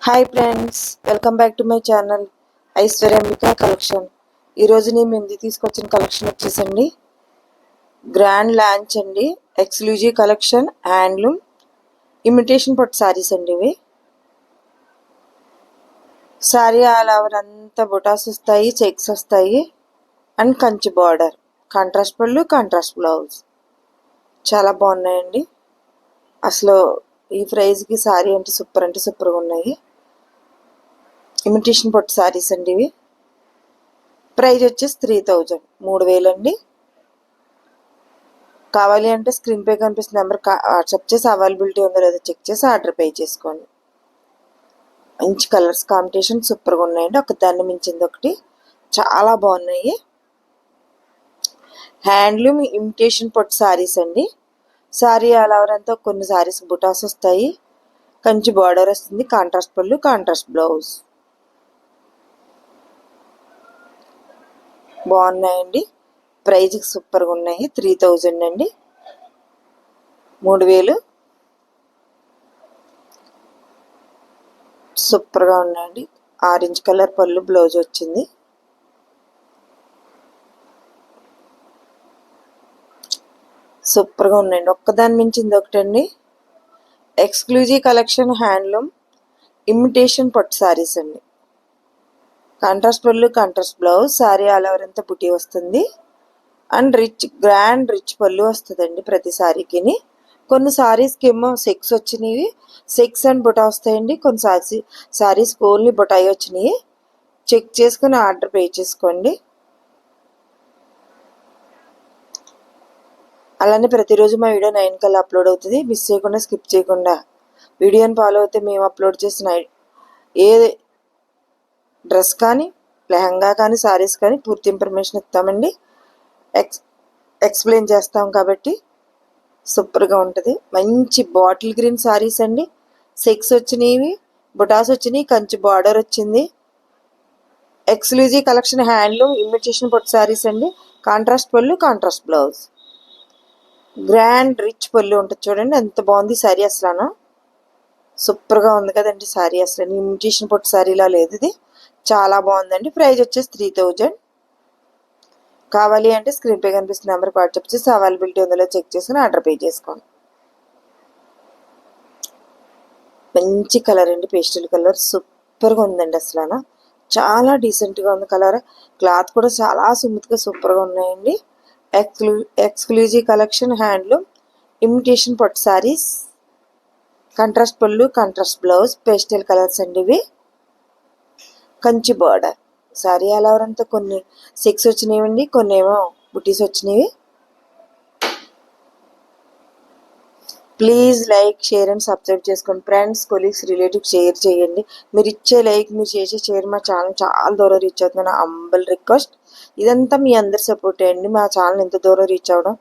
Hi friends, welcome back to my channel Aishwaryambika collection. ఈరోజు నేను ముందు తీసుకొచ్చిన కలెక్షన్ వచ్చేసండి గ్రాండ్ లాంచ్ అండి. ఎక్స్క్లూజివ్ కలెక్షన్ హ్యాండ్లూమ్ ఇమిటేషన్ పట్టు శారీస్ అండి. ఇవి శారీ ఆల్ ఓవర్ అంతా బుటాస్ వస్తాయి, చెక్స్ వస్తాయి అండ్ కంచి బార్డర్, కాంట్రాస్ట్ పళ్ళు, కాంట్రాస్ట్ బ్లౌజ్. చాలా బాగున్నాయండి. అసలు ఈ ప్రైస్కి శారీ అంటే సూపర్గా ఉన్నాయి. ఇమిటేషన్ పట్టు శారీస్ అండి. ఇవి ప్రైజ్ వచ్చేసి 3000, 3000 అండి. కావాలి అంటే స్క్రీన్ పే కనిపిస్తున్న నెంబర్ వాట్సాప్ చేసి అవైలబిలిటీ ఉందో లేదో చెక్ చేసి ఆర్డర్ పే చేసుకోండి. మంచి కలర్స్ కాంబినేషన్ సూపర్గా ఉన్నాయండి. ఒక దాన్ని మించింది ఒకటి, చాలా బాగున్నాయి. హ్యాండ్లూమ్ ఇమిటేషన్ పట్టు శారీస్ అండి. శారీ ఆల్ ఓవర్ అంతా కొన్ని శారీస్ బుటాస్ వస్తాయి, కంచి బార్డర్ వస్తుంది, కాంట్రాస్ట్ పళ్ళు, కాంట్రాస్ట్ బ్లౌజ్. బాగున్నాయండి. ప్రైజ్కి సూపర్గా ఉన్నాయి. 3000 అండి, 3000. సూపర్గా ఉన్నాయండి. ఆరెంజ్ కలర్ పళ్ళు, బ్లౌజ్ వచ్చింది. సూపర్గా ఉన్నాయండి. ఒక్కదాని మించింది ఒకటండి. ఎక్స్క్లూజివ్ కలెక్షన్ హ్యాండ్లూమ్ ఇమిటేషన్ పట్టు శారీస్ అండి. కాంట్రాస్ట్ పళ్ళు, contrast blouse. Sari all over అంతా బుటీ వస్తుంది అండ్ గ్రాండ్ రిచ్ పళ్ళు వస్తుందండి ప్రతి శారీకి. కొన్ని శారీస్కి ఏమో సెక్స్ వచ్చినాయి, సెక్స్ అండ్ బుటా వస్తాయండి. కొన్ని శారీస్కి ఓన్లీ బుటాయి వచ్చినాయి. చెక్ చేసుకుని ఆర్డర్ పే చేసుకోండి. అలానే ప్రతిరోజు మా వీడియో 9 కల్లా అప్లోడ్ అవుతుంది. మిస్ చేయకుండా, స్కిప్ చేయకుండా వీడియోని ఫాలో అవుతే మేము అప్లోడ్ చేసిన ఏ డ్రెస్ కానీ, లెహంగా కానీ, శారీస్ కానీ పూర్తి ఇన్ఫర్మేషన్ ఇస్తామండి. ఎక్స్ప్లెయిన్ చేస్తాం కాబట్టి సూపర్గా ఉంటుంది. మంచి బాటిల్ గ్రీన్ శారీస్ అండి. సెక్స్ వచ్చినాయి, బుటాస్ వచ్చినాయి, కంచి బార్డర్ వచ్చింది. ఎక్స్క్లూజివ్ కలెక్షన్ హ్యాండ్లూమ్ ఇమిటేషన్ పట్టు శారీస్ అండి. కాంట్రాస్ట్ పళ్ళు, కాంట్రాస్ట్ బ్లౌజ్. గ్రాండ్ రిచ్ పళ్ళు ఉంటుంది చూడండి, ఎంత బాగుంది శారీ. అసలు సూపర్గా ఉంది కదండి శారీ. అసలు ఇమిటేషన్ పట్టు శారీలా లేదు, ఇది చాలా బాగుందండి. ప్రైజ్ వచ్చేసి 3000. కావాలి అంటే స్క్రీన్ పే కనిపిస్తున్న నెంబర్కి వాట్సాప్ చేసి అవైలబిలిటీ ఉందో చెక్ చేసుకుని ఆర్డర్ పే చేసుకోండి. మంచి కలర్ అండి, పేస్టల్ కలర్ సూపర్గా ఉందండి. అసలు చాలా డీసెంట్గా ఉంది కలర్. క్లాత్ కూడా చాలా స్మూత్గా సూపర్గా ఉన్నాయండి. ఎక్స్క్లూజివ్ కలెక్షన్ హ్యాండ్లూమ్ ఇమిటేషన్ పట్టు శారీస్, కాంట్రాస్ట్ పళ్ళు, కాంట్రాస్ట్ బ్లౌజ్, పేస్టల్ కలర్స్ అండి. ఇవి Kanchi border. Sari all over అంతా కొన్ని సెక్స్ వచ్చినాయండి, కొన్ని ఏమో బుటీస్ వచ్చినాయి. Please like, share and subscribe చేసుకోండి. ఫ్రెండ్స్, కొలీగ్స్, రిలేటివ్స్ షేర్ చేయండి. మీరు ఇచ్చే లైక్, మీరు చేసే షేర్ మా ఛానల్ చాలా దూరం రీచ్ అవుతుంది. నా హంబల్ రిక్వెస్ట్. ఇదంతా మీ అందరి సపోర్ట్ అండి. మా ఛానల్ ఇంత దూరం రీచ్ అవ్వడం,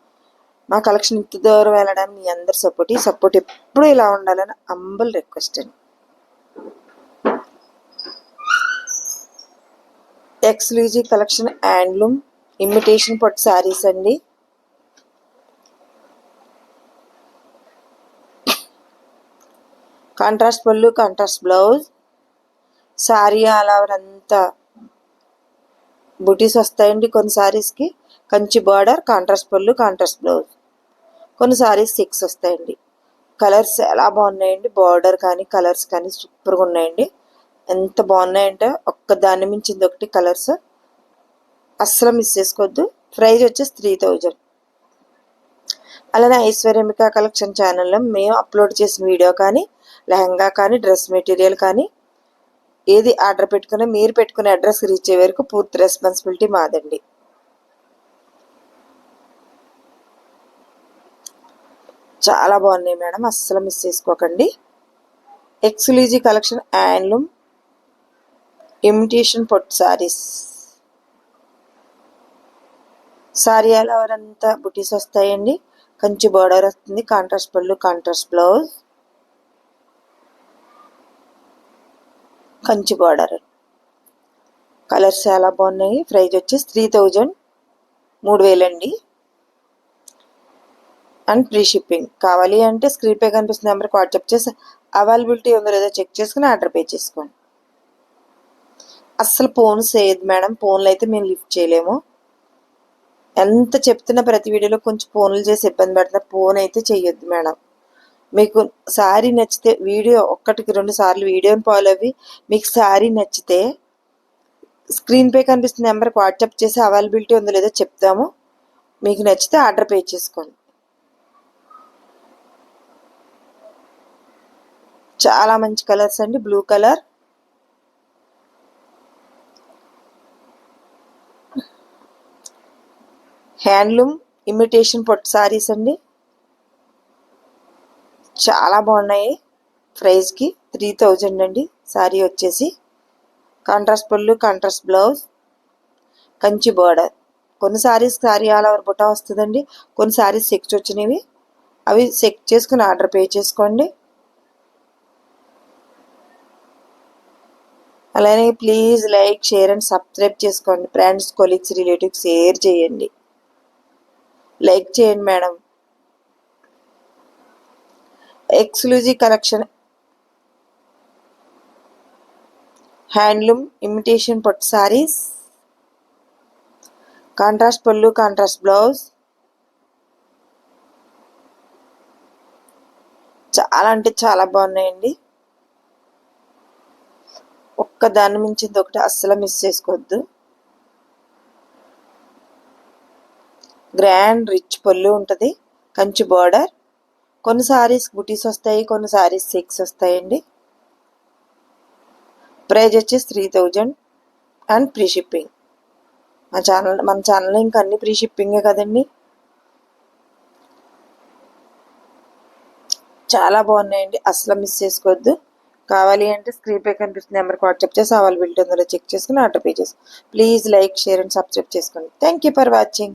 మా కలెక్షన్ ఇంత దూరం వెళ్ళడానికి మీ అందరి సపోర్ట్. ఈ సపోర్ట్ ఎప్పుడూ ఇలా ఉండాలని హంబల్ రిక్వెస్ట్ అండి. ఎక్స్క్లూజివ్ కలెక్షన్ హ్యాండ్లూమ్ ఇమిటేషన్ పట్టు శారీస్ అండి. కాంట్రాస్ట్ పళ్ళు, contrast blouse. Sari all over అంతా బుటీస్ వస్తాయండి. కొన్ని శారీస్కి కంచి బార్డర్, కాంట్రాస్ట్ పళ్ళు, కాంట్రాస్ట్ బ్లౌజ్. కొన్ని శారీస్ సెక్స్ వస్తాయండి. కలర్స్ ఎలా బాగున్నాయండి. బార్డర్ కానీ, కలర్స్ కానీ సూపర్గా ఉన్నాయండి. ఎంత బాగున్నాయంటే ఒక్క దాన్ని మించింది ఒకటి. కలర్స్ అస్సలు మిస్ చేసుకోవద్దు. ప్రైజ్ వచ్చేసి 3000. అలానే ఐశ్వర్యమిక కలెక్షన్ ఛానల్లో మేము అప్లోడ్ చేసిన వీడియో కానీ, లెహంగా కానీ, డ్రెస్ మెటీరియల్ కానీ ఏది ఆర్డర్ పెట్టుకున్నా మీరు పెట్టుకునే అడ్రస్ రీచ్ అయ్యే వరకు పూర్తి రెస్పాన్సిబిలిటీ మాదండి. చాలా బాగున్నాయి మేడం, అస్సలు మిస్ చేసుకోకండి. ఎక్స్క్లూజివ్ కలెక్షన్ హ్యాండ్లూమ్ ఇమిటేషన్ పట్టు శారీస్. శారీ ఆల్ ఓవర్ అంతా బుటీస్ వస్తాయండి. కంచి బార్డర్ వస్తుంది, కాంట్రాస్ట్ పళ్ళు, contrast blouse, Kanchi border. Colours చాలా బాగున్నాయి. ప్రైజ్ వచ్చేసి 3000, 3000 అండి. And free shipping. కావాలి అంటే స్క్రీన్ పే కనిపిస్తున్న నెంబర్కి వాట్సాప్ చేసి అవైలబిలిటీ ఉందో లేదో చెక్ చేసుకుని ఆర్డర్ పే చేసుకోండి. అస్సలు ఫోన్ చేయదు మేడం, ఫోన్లు అయితే మేము లిఫ్ట్ చేయలేము. ఎంత చెప్తున్నా ప్రతి వీడియోలో కొంచెం ఫోన్లు చేసి ఇబ్బంది పెడుతున్నారు. ఫోన్ అయితే చెయ్యొద్దు మేడం. మీకు శారీ నచ్చితే వీడియో ఒక్కటికి 2 సార్లు వీడియోని ఫాలో అవ్వి మీకు శారీ నచ్చితే స్క్రీన్ పే కనిపిస్తున్న నెంబర్కి వాట్సాప్ చేసి అవైలబిలిటీ ఉందో లేదో చెప్తాము. మీకు నచ్చితే ఆర్డర్ పే చేసుకోండి. చాలా మంచి కలర్స్ అండి. బ్లూ కలర్, హ్యాండ్లూమ్ ఇమిటేషన్ పట్టు సారీస్ అండి. చాలా బాగున్నాయి. ప్రైస్కి 3000 అండి. శారీ వచ్చేసి కాంట్రాస్ట్ పళ్ళు, కాంట్రాస్ట్ బ్లౌజ్, కంచి బార్డర్. కొన్ని శారీస్ శారీ ఆల్ ఓవర్ బుటా వస్తుందండి. కొన్ని శారీస్ సెక్స్ వచ్చినవి, అవి సెక్ చేసుకుని ఆర్డర్ పే చేసుకోండి. అలానే please like, share and subscribe చేసుకోండి. ఫ్రెండ్స్, కొలీగ్స్, రిలేటివ్స్ షేర్ చేయండి. లైక్ చేయండి madam. Exclusive collection handloom imitation పట్టు సారీస్, కాంట్రాస్ట్ పళ్ళు, కాంట్రాస్ట్ బ్లౌజ్. చాలా అంటే చాలా బాగున్నాయండి. ఒక్క దాన్ని మించింది ఒకటి అస్సలు మిస్ చేసుకోవద్దు. గ్రాండ్ రిచ్ పళ్ళు ఉంటుంది, కంచి బార్డర్. కొన్ని సారీస్ బుటీస్ వస్తాయి, కొన్ని సారీస్ సెక్స్ వస్తాయండి. ప్రైజ్ వచ్చేసి 3000 అండ్ ఫ్రీ షిప్పింగ్. మన ఛానల్లో ఇంకా అన్ని ఫ్రీ షిప్పింగే కదండి. చాలా బాగున్నాయండి, అసలు మిస్ చేసుకోవద్దు. కావాలి అంటే స్క్రీన్ పే కనిపిస్తున్న నెంబర్కి వాట్సాప్ చేసి అవైలబిలిటీ ఉందో చెక్ చేసుకుని ఆర్డర్ పే చేసుకోండి. Please like, share and subscribe చేసుకోండి. Thank you for watching.